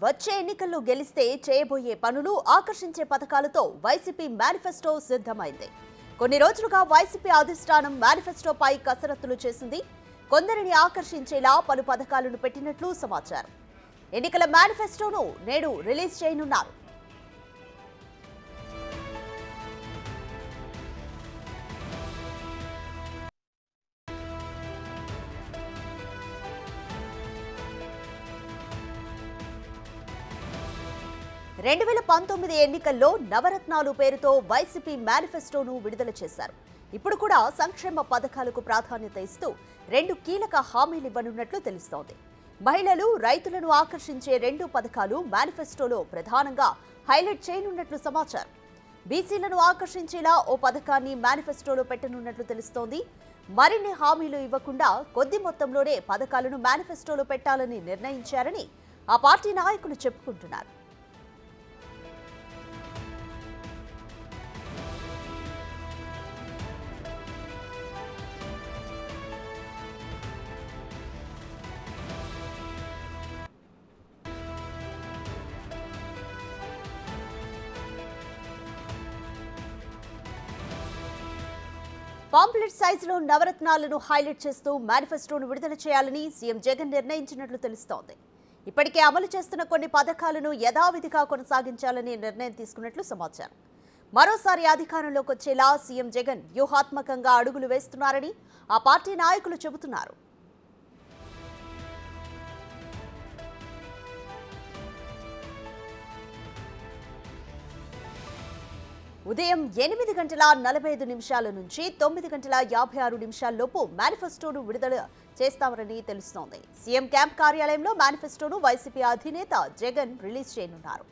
వచ్చే ఎన్నికల్లో గెలిస్తే చేయబోయే పనులు ఆకర్షించే పథకాలతో వైసీపీ మేనిఫెస్టో సిద్ధమైంది. కొన్ని రోజులుగా వైసీపీ అధిష్టానం మేనిఫెస్టోపై కసరత్తులు చేసింది. కొందరిని ఆకర్షించేలా పలు పథకాలను పెట్టినట్లు సమాచారం. ఎన్నికల మేనిఫెస్టోను నేడు రిలీజ్ చేయనున్నారు. రెండు 2019 ఎన్నికల్లో నవరత్నాలు పేరుతో వైసీపీ మేనిఫెస్టోను విడుదల చేశారు. ఇప్పుడు కూడా సంక్షేమ పథకాలకు ప్రాధాన్యత ఇస్తూ 2 కీలక హామీలు ఇవ్వనున్నట్లు తెలుస్తోంది. మహిళలు, రైతులను ఆకర్షించే 2 పథకాలు మేనిఫెస్టోలో ప్రధానంగా హైలైట్ చేయనున్నట్లు సమాచారం. బీసీలను ఆకర్షించేలా ఓ పథకాన్ని మేనిఫెస్టోలో పెట్టనున్నట్లు తెలుస్తోంది. మరిన్ని హామీలు ఇవ్వకుండా కొద్ది మొత్తంలోనే పథకాలను మేనిఫెస్టోలో పెట్టాలని నిర్ణయించారని ఆ పార్టీ నాయకులు చెప్పుకుంటున్నారు. పాంప్లెట్ సైజులో నవరత్నాలను హైలైట్ చేస్తూ మేనిఫెస్టోను విడుదల చేయాలని సీఎం జగన్ నిర్ణయించినట్లు తెలుస్తోంది. ఇప్పటికే అమలు చేస్తున్న కొన్ని పథకాలను యథావిధిగా కొనసాగించాలని నిర్ణయం తీసుకున్నట్లు సమాచారం. మరోసారి అధికారంలోకి వచ్చేలా సీఎం జగన్ వ్యూహాత్మకంగా అడుగులు వేస్తున్నారని ఆ పార్టీ నాయకులు చెబుతున్నారు. ఉదయం 8:45 నుంచి 9:56 లోపు మేనిఫెస్టోను విడుదల చేస్తామని తెలుస్తోంది. సీఎం క్యాంప్ కార్యాలయంలో మేనిఫెస్టోను వైసీపీ అధినేత జగన్ రిలీజ్ చేయనున్నారు.